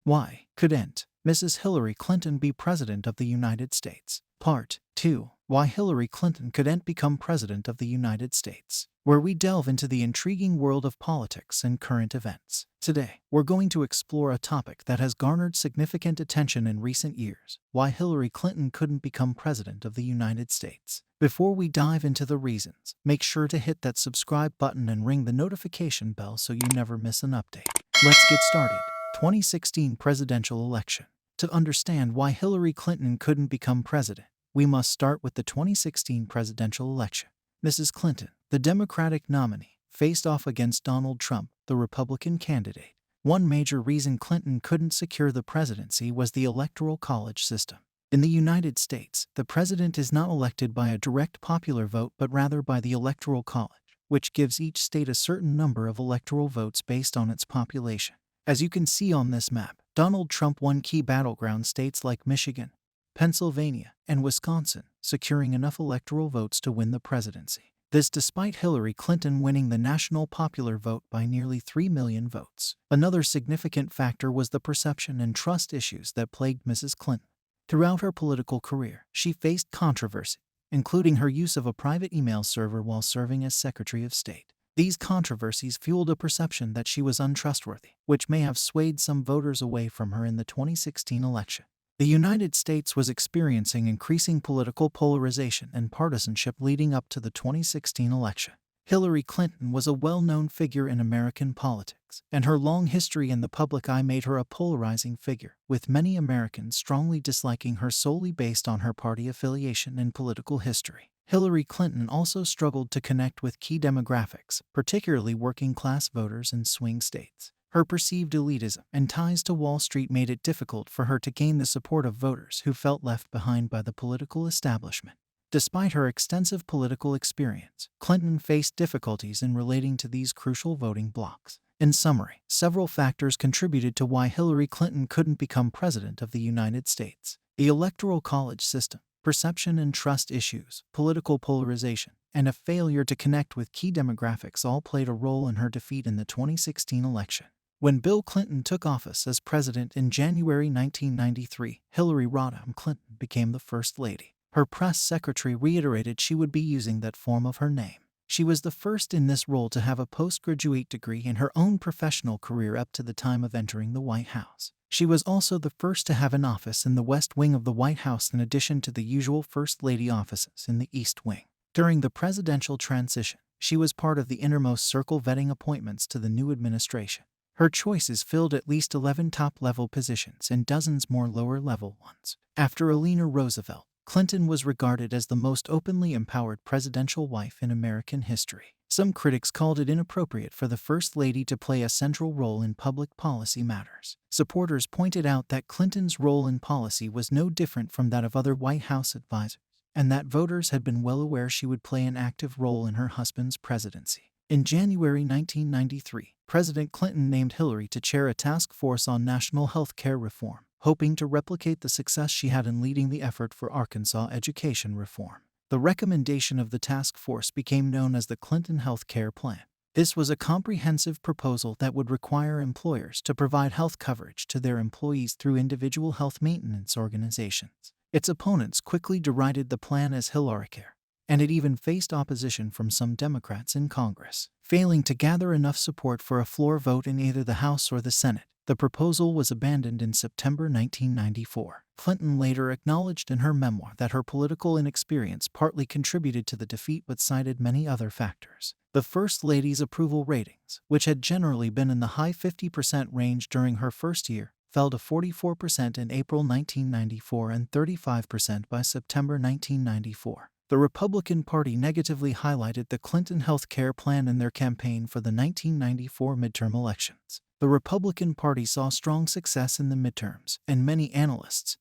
Why couldn't Mrs. Hillary Clinton be President of the United States? Part 2. Why Hillary Clinton couldn't become President of the United States, where we delve into the intriguing world of politics and current events. Today, we're going to explore a topic that has garnered significant attention in recent years: why Hillary Clinton couldn't become President of the United States. Before we dive into the reasons, make sure to hit that subscribe button and ring the notification bell so you never miss an update. Let's get started. 2016 presidential election. To understand why Hillary Clinton couldn't become president, we must start with the 2016 presidential election. Mrs. Clinton, the Democratic nominee, faced off against Donald Trump, the Republican candidate. One major reason Clinton couldn't secure the presidency was the Electoral College system. In the United States, the president is not elected by a direct popular vote but rather by the Electoral College, which gives each state a certain number of electoral votes based on its population. As you can see on this map, Donald Trump won key battleground states like Michigan, Pennsylvania, and Wisconsin, securing enough electoral votes to win the presidency. This despite Hillary Clinton winning the national popular vote by nearly 3 million votes. Another significant factor was the perception and trust issues that plagued Mrs. Clinton. Throughout her political career, she faced controversy, including her use of a private email server while serving as Secretary of State. These controversies fueled a perception that she was untrustworthy, which may have swayed some voters away from her in the 2016 election. The United States was experiencing increasing political polarization and partisanship leading up to the 2016 election. Hillary Clinton was a well-known figure in American politics, and her long history in the public eye made her a polarizing figure, with many Americans strongly disliking her solely based on her party affiliation and political history. Hillary Clinton also struggled to connect with key demographics, particularly working-class voters in swing states. Her perceived elitism and ties to Wall Street made it difficult for her to gain the support of voters who felt left behind by the political establishment. Despite her extensive political experience, Clinton faced difficulties in relating to these crucial voting blocs. In summary, several factors contributed to why Hillary Clinton couldn't become President of the United States. The Electoral College system, perception and trust issues, political polarization, and a failure to connect with key demographics all played a role in her defeat in the 2016 election. When Bill Clinton took office as president in January 1993, Hillary Rodham Clinton became the First Lady. Her press secretary reiterated she would be using that form of her name. She was the first in this role to have a postgraduate degree in her own professional career up to the time of entering the White House. She was also the first to have an office in the West Wing of the White House in addition to the usual First Lady offices in the East Wing. During the presidential transition, she was part of the innermost circle vetting appointments to the new administration. Her choices filled at least 11 top-level positions and dozens more lower-level ones. After Eleanor Roosevelt, Clinton was regarded as the most openly empowered presidential wife in American history. Some critics called it inappropriate for the First Lady to play a central role in public policy matters. Supporters pointed out that Clinton's role in policy was no different from that of other White House advisors, and that voters had been well aware she would play an active role in her husband's presidency. In January 1993, President Clinton named Hillary to chair a task force on national health care reform, hoping to replicate the success she had in leading the effort for Arkansas education reform. The recommendation of the task force became known as the Clinton Health Care Plan. This was a comprehensive proposal that would require employers to provide health coverage to their employees through individual health maintenance organizations. Its opponents quickly derided the plan as Hillaricare, and it even faced opposition from some Democrats in Congress. Failing to gather enough support for a floor vote in either the House or the Senate, the proposal was abandoned in September 1994. Clinton later acknowledged in her memoir that her political inexperience partly contributed to the defeat but cited many other factors. The First Lady's approval ratings, which had generally been in the high 50% range during her first year, fell to 44% in April 1994 and 35% by September 1994. The Republican Party negatively highlighted the Clinton health care plan in their campaign for the 1994 midterm elections. The Republican Party saw strong success in the midterms, and many analysts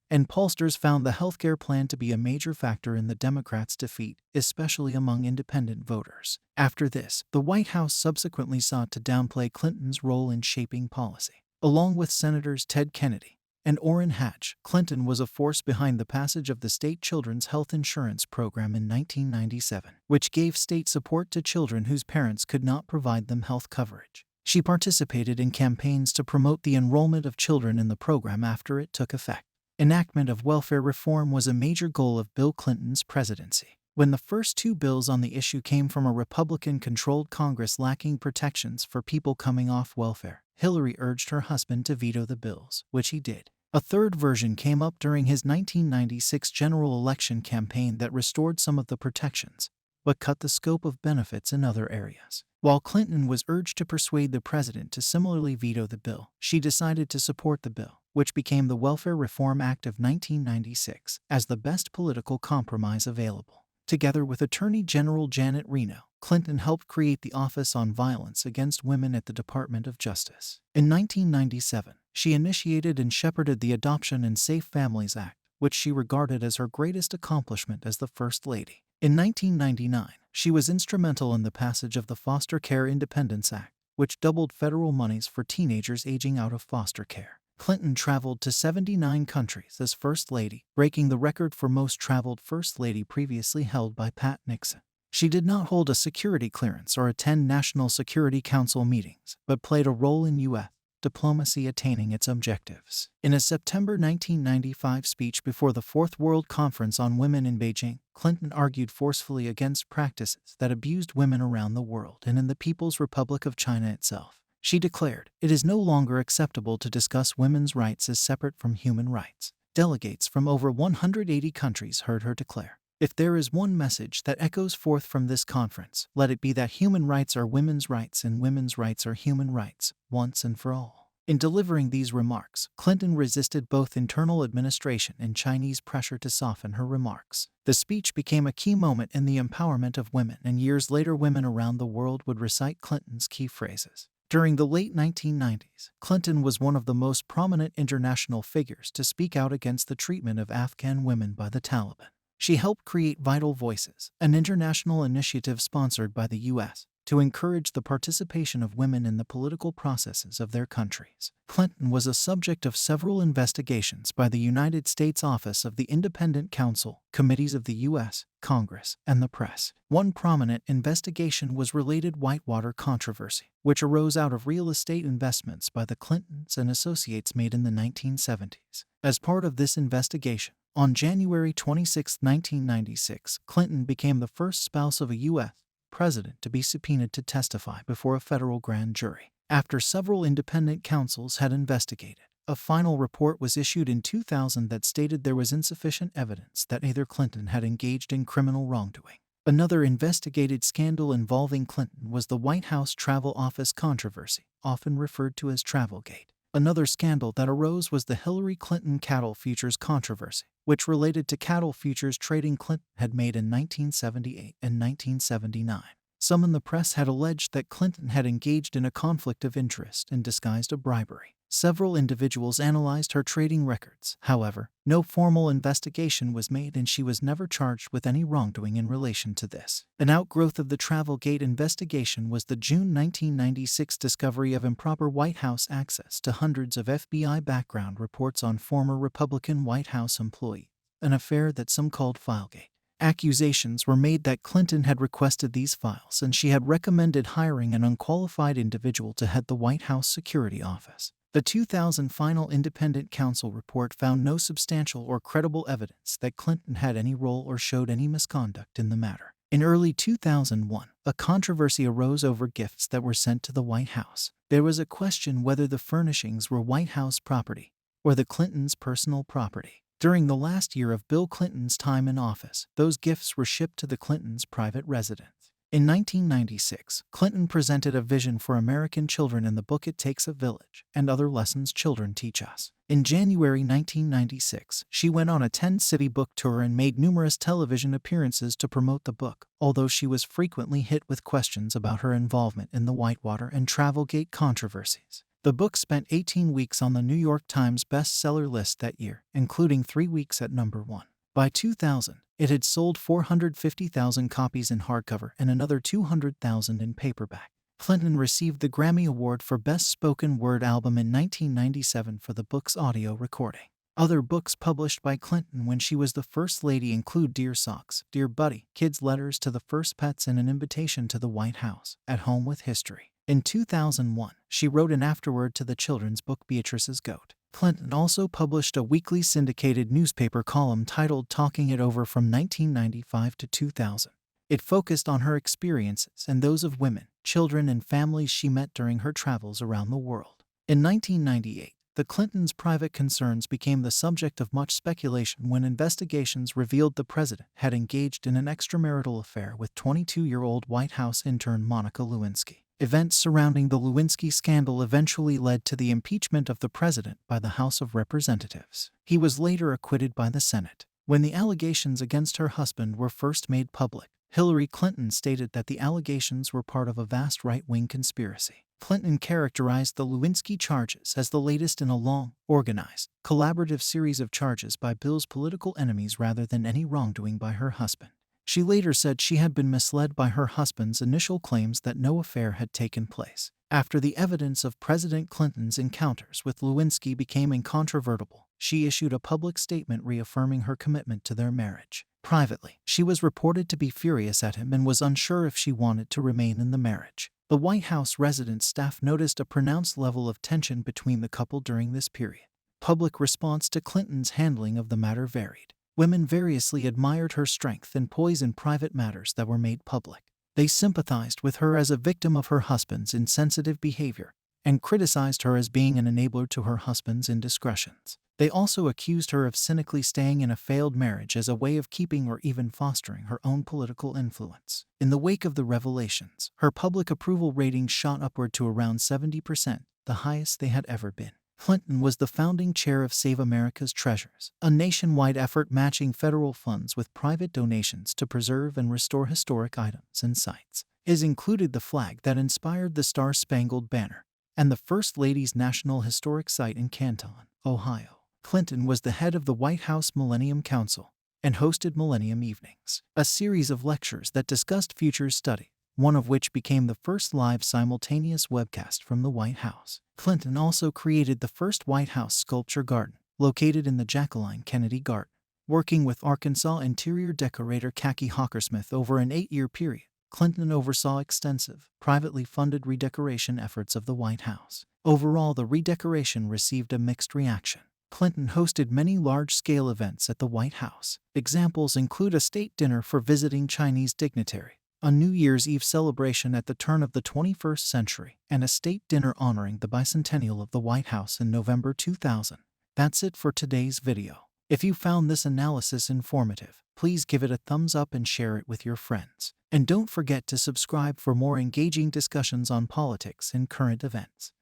and pollsters found the healthcare plan to be a major factor in the Democrats' defeat, especially among independent voters. After this, the White House subsequently sought to downplay Clinton's role in shaping policy. Along with Senators Ted Kennedy and Orrin Hatch, Clinton was a force behind the passage of the state children's health insurance program in 1997, which gave state support to children whose parents could not provide them health coverage. She participated in campaigns to promote the enrollment of children in the program after it took effect. Enactment of welfare reform was a major goal of Bill Clinton's presidency. When the first two bills on the issue came from a Republican-controlled Congress lacking protections for people coming off welfare, Hillary urged her husband to veto the bills, which he did. A third version came up during his 1996 general election campaign that restored some of the protections, but cut the scope of benefits in other areas. While Clinton was urged to persuade the president to similarly veto the bill, she decided to support the bill, which became the Welfare Reform Act of 1996, as the best political compromise available. Together with Attorney General Janet Reno, Clinton helped create the Office on Violence Against Women at the Department of Justice. In 1997, she initiated and shepherded the Adoption and Safe Families Act, which she regarded as her greatest accomplishment as the First Lady. In 1999, she was instrumental in the passage of the Foster Care Independence Act, which doubled federal monies for teenagers aging out of foster care. Clinton traveled to 79 countries as First Lady, breaking the record for most traveled First Lady previously held by Pat Nixon. She did not hold a security clearance or attend National Security Council meetings, but played a role in U.S. diplomacy attaining its objectives. In a September 1995 speech before the Fourth World Conference on Women in Beijing, Clinton argued forcefully against practices that abused women around the world and in the People's Republic of China itself. She declared, "It is no longer acceptable to discuss women's rights as separate from human rights." Delegates from over 180 countries heard her declare, "If there is one message that echoes forth from this conference, let it be that human rights are women's rights and women's rights are human rights, once and for all." In delivering these remarks, Clinton resisted both internal administration and Chinese pressure to soften her remarks. The speech became a key moment in the empowerment of women, and years later women around the world would recite Clinton's key phrases. During the late 1990s, Clinton was one of the most prominent international figures to speak out against the treatment of Afghan women by the Taliban. She helped create Vital Voices, an international initiative sponsored by the U.S. to encourage the participation of women in the political processes of their countries. Clinton was a subject of several investigations by the United States Office of the Independent Counsel, committees of the U.S., Congress, and the press. One prominent investigation was related Whitewater controversy, which arose out of real estate investments by the Clintons and associates made in the 1970s. As part of this investigation, on January 26, 1996, Clinton became the first spouse of a U.S. president to be subpoenaed to testify before a federal grand jury. After several independent counsels had investigated, a final report was issued in 2000 that stated there was insufficient evidence that either Clinton had engaged in criminal wrongdoing. Another investigated scandal involving Clinton was the White House Travel Office controversy, often referred to as Travelgate. Another scandal that arose was the Hillary Clinton cattle futures controversy, which related to cattle futures trading Clinton had made in 1978 and 1979. Some in the press had alleged that Clinton had engaged in a conflict of interest and disguised a bribery. Several individuals analyzed her trading records. However, no formal investigation was made and she was never charged with any wrongdoing in relation to this. An outgrowth of the Travelgate investigation was the June 1996 discovery of improper White House access to hundreds of FBI background reports on former Republican White House employees, an affair that some called Filegate. Accusations were made that Clinton had requested these files and she had recommended hiring an unqualified individual to head the White House Security Office. The 2000 final independent counsel report found no substantial or credible evidence that Clinton had any role or showed any misconduct in the matter. In early 2001, a controversy arose over gifts that were sent to the White House. There was a question whether the furnishings were White House property or the Clintons' personal property. During the last year of Bill Clinton's time in office, those gifts were shipped to the Clintons' private residence. In 1996, Clinton presented a vision for American children in the book It Takes a Village and Other Lessons Children Teach Us. In January 1996, she went on a 10-city book tour and made numerous television appearances to promote the book, although she was frequently hit with questions about her involvement in the Whitewater and Travelgate controversies. The book spent 18 weeks on the New York Times bestseller list that year, including 3 weeks at number 1. By 2000, it had sold 450,000 copies in hardcover and another 200,000 in paperback. Clinton received the Grammy Award for Best Spoken Word Album in 1997 for the book's audio recording. Other books published by Clinton when she was the First Lady include Dear Socks, Dear Buddy, Kids' Letters to the First Pets, and An Invitation to the White House, At Home with History. In 2001, she wrote an afterword to the children's book Beatrice's Goat. Clinton also published a weekly syndicated newspaper column titled Talking It Over from 1995 to 2000. It focused on her experiences and those of women, children, and families she met during her travels around the world. In 1998, the Clintons' private concerns became the subject of much speculation when investigations revealed the president had engaged in an extramarital affair with 22-year-old White House intern Monica Lewinsky. Events surrounding the Lewinsky scandal eventually led to the impeachment of the president by the House of Representatives. He was later acquitted by the Senate. When the allegations against her husband were first made public, Hillary Clinton stated that the allegations were part of a vast right-wing conspiracy. Clinton characterized the Lewinsky charges as the latest in a long, organized, collaborative series of charges by Bill's political enemies rather than any wrongdoing by her husband. She later said she had been misled by her husband's initial claims that no affair had taken place. After the evidence of President Clinton's encounters with Lewinsky became incontrovertible, she issued a public statement reaffirming her commitment to their marriage. Privately, she was reported to be furious at him and was unsure if she wanted to remain in the marriage. The White House residence staff noticed a pronounced level of tension between the couple during this period. Public response to Clinton's handling of the matter varied. Women variously admired her strength and poise in private matters that were made public. They sympathized with her as a victim of her husband's insensitive behavior and criticized her as being an enabler to her husband's indiscretions. They also accused her of cynically staying in a failed marriage as a way of keeping or even fostering her own political influence. In the wake of the revelations, her public approval ratings shot upward to around 70%, the highest they had ever been. Clinton was the founding chair of Save America's Treasures, a nationwide effort matching federal funds with private donations to preserve and restore historic items and sites. It included the flag that inspired the Star-Spangled Banner and the First Lady's National Historic Site in Canton, Ohio. Clinton was the head of the White House Millennium Council and hosted Millennium Evenings, a series of lectures that discussed future study, one of which became the first live simultaneous webcast from the White House. Clinton also created the first White House sculpture garden, located in the Jacqueline Kennedy Garden. Working with Arkansas interior decorator Kaki Hockersmith over an 8-year period, Clinton oversaw extensive, privately funded redecoration efforts of the White House. Overall, the redecoration received a mixed reaction. Clinton hosted many large-scale events at the White House. Examples include a state dinner for visiting Chinese dignitary, a New Year's Eve celebration at the turn of the 21st century, and a state dinner honoring the bicentennial of the White House in November 2000. That's it for today's video. If you found this analysis informative, please give it a thumbs up and share it with your friends. And don't forget to subscribe for more engaging discussions on politics and current events.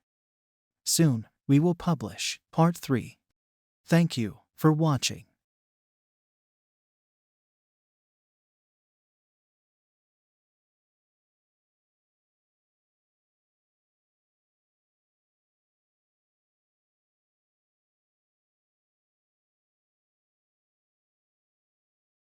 Soon, we will publish Part 3. Thank you for watching.